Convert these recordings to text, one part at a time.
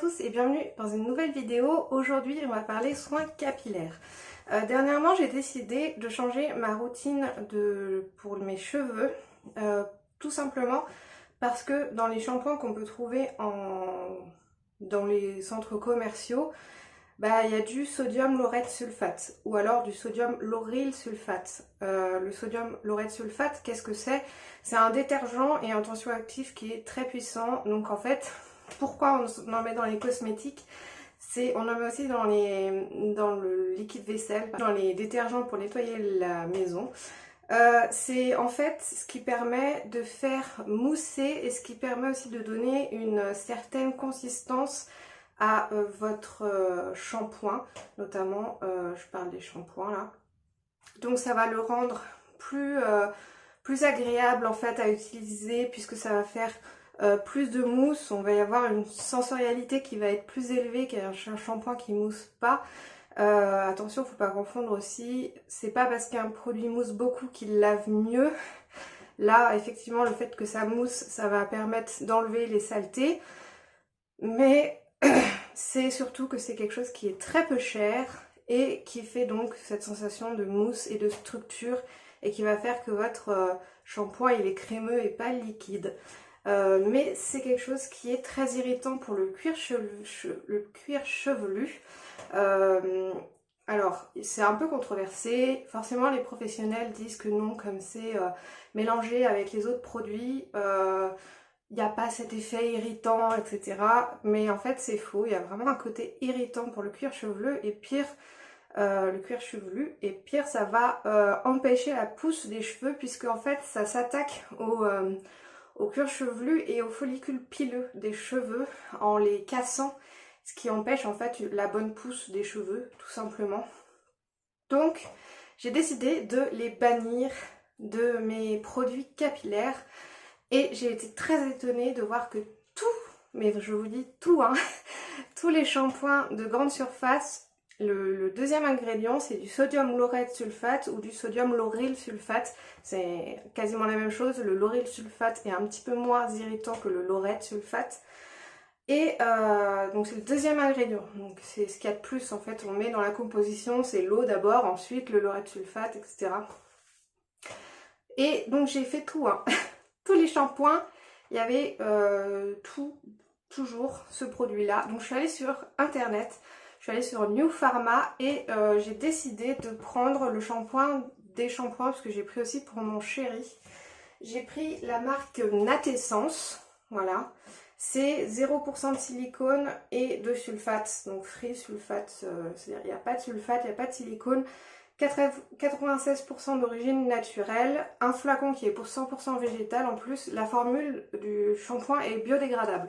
tous et bienvenue dans une nouvelle vidéo. Aujourd'hui on va parler soins capillaires. Dernièrement j'ai décidé de changer ma routine pour mes cheveux, tout simplement parce que dans les shampoings qu'on peut trouver dans les centres commerciaux, il y a du sodium laureth sulfate ou alors du sodium lauryl sulfate. Le sodium laureth sulfate, qu'est-ce que c'est? C'est un détergent et un tensioactif qui est très puissant. Donc en fait, pourquoi on en met dans les cosmétiques? On en met aussi dans le liquide vaisselle, dans les détergents pour nettoyer la maison. C'est en fait ce qui permet de faire mousser et ce qui permet aussi de donner une certaine consistance à votre shampoing, notamment je parle des shampoings là. Donc ça va le rendre plus agréable en fait à utiliser, puisque ça va faire plus de mousse. On va y avoir une sensorialité qui va être plus élevée qu'un shampoing qui mousse pas. Attention, faut pas confondre aussi, c'est pas parce qu'un produit mousse beaucoup qu'il lave mieux. Là effectivement le fait que ça mousse, ça va permettre d'enlever les saletés, mais c'est surtout que c'est quelque chose qui est très peu cher et qui fait donc cette sensation de mousse et de structure et qui va faire que votre shampoing il est crémeux et pas liquide. Mais c'est quelque chose qui est très irritant pour le cuir chevelu. Alors c'est un peu controversé, forcément les professionnels disent que non, comme c'est mélangé avec les autres produits, il n'y a pas cet effet irritant, etc. Mais en fait c'est faux, il y a vraiment un côté irritant pour le cuir chevelu et pire, ça va empêcher la pousse des cheveux, puisque en fait ça s'attaque au cuir chevelu et aux follicules pileux des cheveux en les cassant, ce qui empêche en fait la bonne pousse des cheveux tout simplement. Donc j'ai décidé de les bannir de mes produits capillaires. Et j'ai été très étonnée de voir que mais je vous dis tout, hein, tous les shampoings de grande surface, le deuxième ingrédient c'est du sodium laureth sulfate ou du sodium lauryl sulfate. C'est quasiment la même chose, le lauryl sulfate est un petit peu moins irritant que le laureth sulfate. Et donc c'est le deuxième ingrédient, donc c'est ce qu'il y a de plus en fait, on met dans la composition, c'est l'eau d'abord, ensuite le laureth sulfate, etc. Et donc j'ai fait tout, hein. Tous les shampoings, il y avait toujours ce produit là. Donc je suis allée sur internet, je suis allée sur New Pharma et j'ai décidé de prendre le shampoing des shampoings, parce que j'ai pris aussi pour mon chéri. J'ai pris la marque Natessence, voilà. C'est 0% de silicone et de sulfate, donc free sulfate, c'est-à-dire il n'y a pas de sulfate, il n'y a pas de silicone. 96% d'origine naturelle, un flacon qui est pour 100% végétal. En plus, la formule du shampoing est biodégradable.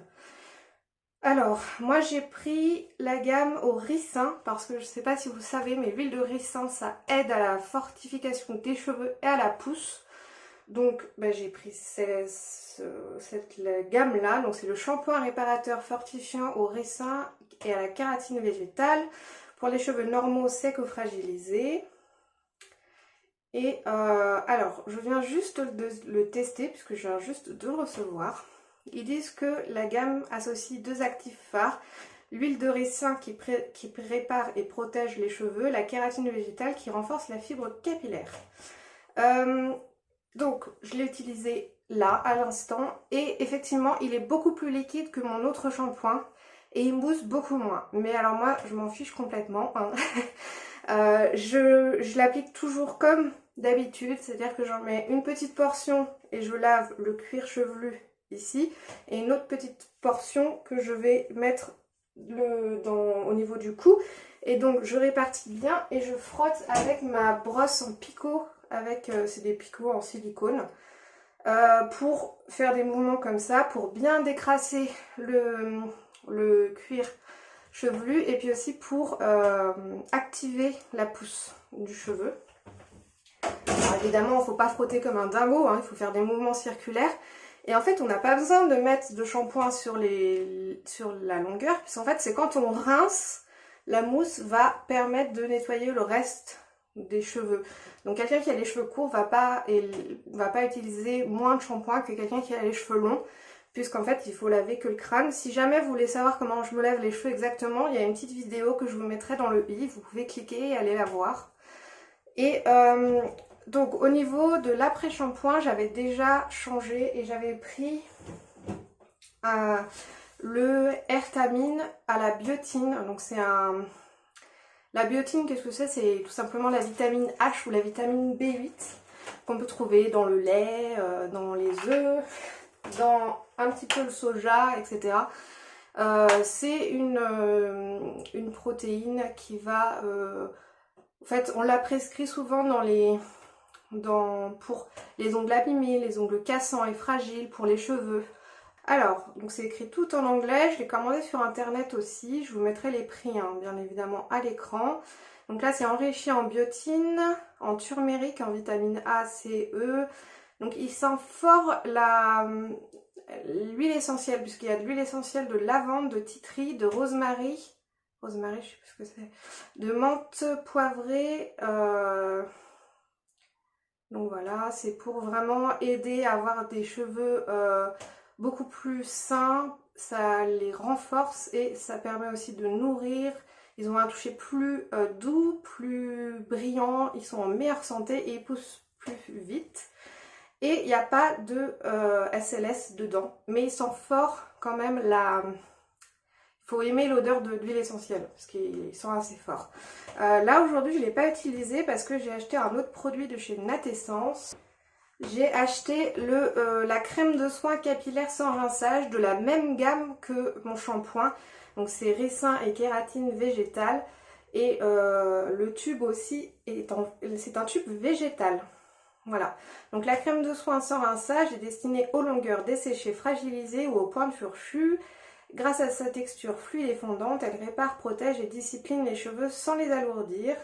Alors, moi j'ai pris la gamme au ricin, parce que je ne sais pas si vous savez, mais l'huile de ricin, ça aide à la fortification des cheveux et à la pousse. Donc, j'ai pris cette gamme là. Donc, c'est le shampoing réparateur fortifiant au ricin et à la kératine végétale pour les cheveux normaux, secs ou fragilisés. Et alors, je viens juste de le tester, puisque je viens juste de le recevoir. Ils disent que la gamme associe deux actifs phares, l'huile de ricin qui prépare et protège les cheveux, la kératine végétale qui renforce la fibre capillaire. Donc, je l'ai utilisé là, à l'instant, et effectivement, il est beaucoup plus liquide que mon autre shampoing, et il mousse beaucoup moins. Mais alors moi, je m'en fiche complètement, hein. Je l'applique toujours comme d'habitude, c'est-à-dire que j'en mets une petite portion et je lave le cuir chevelu ici, et une autre petite portion que je vais mettre au niveau du cou, et donc je répartis bien et je frotte avec ma brosse en picot, c'est des picots en silicone, pour faire des mouvements comme ça, pour bien décrasser le cuir chevelu, et puis aussi pour activer la pousse du cheveu. Alors évidemment, il ne faut pas frotter comme un dingo, hein, il faut faire des mouvements circulaires. Et en fait, on n'a pas besoin de mettre de shampoing sur la longueur, puisqu'en fait, c'est quand on rince, la mousse va permettre de nettoyer le reste des cheveux. Donc quelqu'un qui a les cheveux courts va pas utiliser moins de shampoing que quelqu'un qui a les cheveux longs, puisqu'en fait il faut laver que le crâne. Si jamais vous voulez savoir comment je me lave les cheveux exactement, il y a une petite vidéo que je vous mettrai dans le i, vous pouvez cliquer et aller la voir. Et donc au niveau de l'après-shampoing, j'avais déjà changé et j'avais pris le Airtamine à la biotine. Donc c'est un... La biotine, qu'est-ce que c'est? C'est tout simplement la vitamine H ou la vitamine B8 qu'on peut trouver dans le lait, dans les œufs, dans un petit peu le soja, etc. C'est une protéine qui va... en fait, on la prescrit souvent pour les ongles abîmés, les ongles cassants et fragiles, pour les cheveux. Alors, donc c'est écrit tout en anglais, je l'ai commandé sur internet aussi, je vous mettrai les prix hein, bien évidemment à l'écran. Donc là c'est enrichi en biotine, en turmérique, en vitamine A, C, E. Donc il sent fort l'huile essentielle, puisqu'il y a de l'huile essentielle de lavande, de titri, de rosemary, je sais plus ce que c'est, de menthe poivrée. Donc voilà, c'est pour vraiment aider à avoir des cheveux beaucoup plus sains, ça les renforce et ça permet aussi de nourrir. Ils ont un toucher plus doux, plus brillant, ils sont en meilleure santé et ils poussent plus vite. Et il n'y a pas de SLS dedans, mais ils sentent fort quand même il faut aimer l'odeur de l'huile essentielle, parce qu'ils sont assez forts. Là aujourd'hui je ne l'ai pas utilisé parce que j'ai acheté un autre produit de chez Natessence. J'ai acheté la crème de soin capillaire sans rinçage de la même gamme que mon shampoing. Donc c'est ricin et kératine végétale. Et le tube aussi, c'est un tube végétal. Voilà. Donc la crème de soin sans rinçage est destinée aux longueurs desséchées, fragilisées ou aux pointes fourchues. Grâce à sa texture fluide et fondante, elle répare, protège et discipline les cheveux sans les alourdir.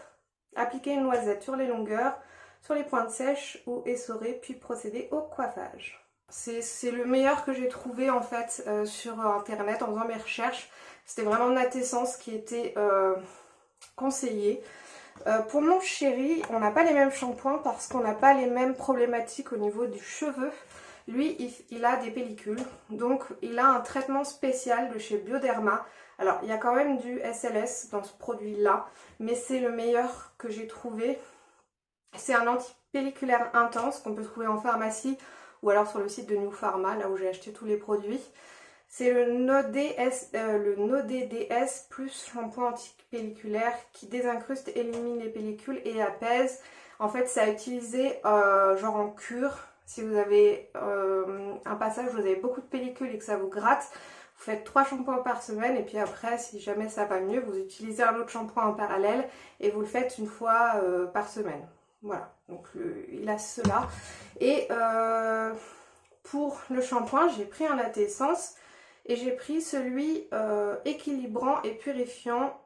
Appliquez une noisette sur les longueurs, sur les pointes sèches ou essorées, puis procéder au coiffage. C'est le meilleur que j'ai trouvé en fait sur internet en faisant mes recherches. C'était vraiment Natessence qui était conseillé. Pour mon chéri, on n'a pas les mêmes shampoings parce qu'on n'a pas les mêmes problématiques au niveau du cheveu. Lui, il a des pellicules, donc il a un traitement spécial de chez Bioderma. Alors, il y a quand même du SLS dans ce produit-là, mais c'est le meilleur que j'ai trouvé. C'est un antipelliculaire intense qu'on peut trouver en pharmacie ou alors sur le site de New Pharma, là où j'ai acheté tous les produits. C'est le NoDDS plus shampoing antipelliculaire qui désincruste, élimine les pellicules et apaise. En fait, c'est à utiliser genre en cure. Si vous avez un passage où vous avez beaucoup de pellicules et que ça vous gratte, vous faites 3 shampoings par semaine et puis après, si jamais ça va mieux, vous utilisez un autre shampoing en parallèle et vous le faites une fois par semaine. Voilà, donc il a cela. Et pour le shampoing, j'ai pris un Natessence et j'ai pris celui équilibrant et purifiant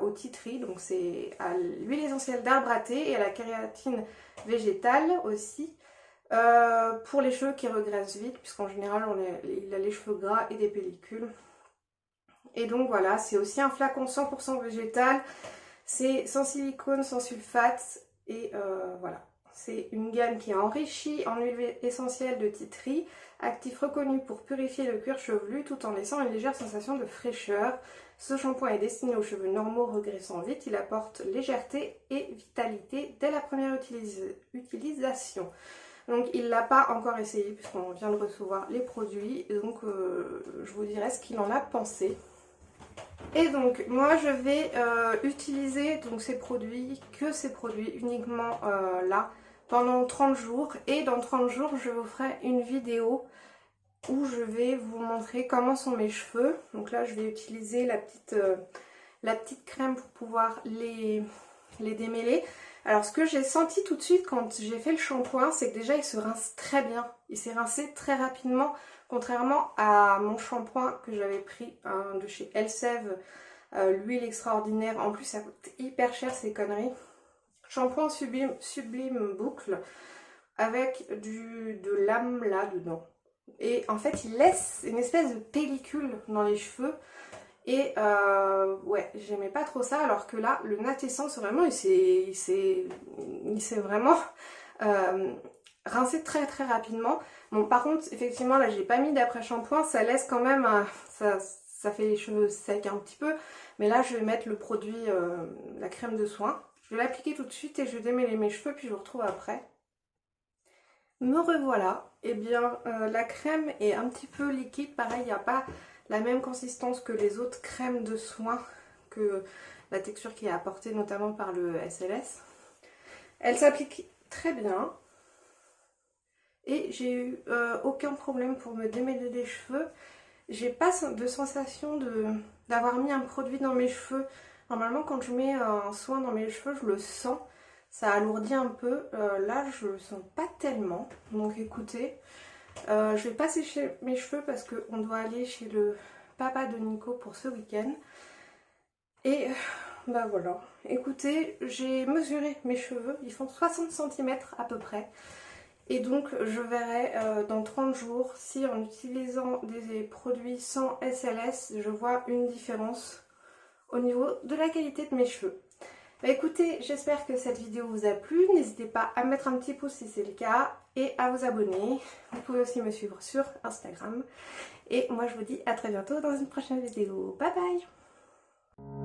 au titri. Donc c'est à l'huile essentielle d'arbre à thé et à la kératine végétale aussi. Pour les cheveux qui regraissent vite, puisqu'en général il a les cheveux gras et des pellicules. Et donc voilà, c'est aussi un flacon 100% végétal. C'est sans silicone, sans sulfate. Et voilà, c'est une gamme qui est enrichie en huile essentielle de titri, actif reconnu pour purifier le cuir chevelu tout en laissant une légère sensation de fraîcheur. Ce shampoing est destiné aux cheveux normaux regraissant vite. Il apporte légèreté et vitalité dès la première utilisation. Donc il ne l'a pas encore essayé puisqu'on vient de recevoir les produits. Donc je vous dirai ce qu'il en a pensé. Et donc moi je vais utiliser donc ces produits uniquement là pendant 30 jours. Et dans 30 jours je vous ferai une vidéo où je vais vous montrer comment sont mes cheveux. Donc là je vais utiliser la petite crème pour pouvoir les démêler. Alors ce que j'ai senti tout de suite quand j'ai fait le shampoing, c'est que déjà il se rince très bien. Il s'est rincé très rapidement, contrairement à mon shampoing que j'avais pris de chez Elseve, l'huile extraordinaire. En plus ça coûte hyper cher ces conneries. Shampoing sublime boucle avec de l'amla dedans. Et en fait il laisse une espèce de pellicule dans les cheveux. Et ouais, j'aimais pas trop ça, alors que là, le Natessence, vraiment, il s'est vraiment rincer très très rapidement. Bon, par contre, effectivement, là, j'ai pas mis d'après-shampoing, ça laisse quand même, ça fait les cheveux secs un petit peu. Mais là, je vais mettre le produit, la crème de soin. Je vais l'appliquer tout de suite et je vais démêler mes cheveux, puis je vous retrouve après. Me revoilà. Eh bien, la crème est un petit peu liquide. Pareil, il n'y a pas la même consistance que les autres crèmes de soin, que la texture qui est apportée notamment par le SLS. Elle s'applique très bien. Et j'ai eu aucun problème pour me démêler les cheveux. J'ai pas de sensation d'avoir mis un produit dans mes cheveux. Normalement, quand je mets un soin dans mes cheveux, je le sens. Ça alourdit un peu. Là, je le sens pas tellement. Donc écoutez, je vais pas sécher mes cheveux parce qu'on doit aller chez le papa de Nico pour ce week-end. Et bah voilà. Écoutez, j'ai mesuré mes cheveux. Ils font 60 cm à peu près. Et donc je verrai dans 30 jours si en utilisant des produits sans SLS, je vois une différence au niveau de la qualité de mes cheveux. Bah écoutez, j'espère que cette vidéo vous a plu. N'hésitez pas à mettre un petit pouce si c'est le cas et à vous abonner. Vous pouvez aussi me suivre sur Instagram. Et moi je vous dis à très bientôt dans une prochaine vidéo. Bye bye!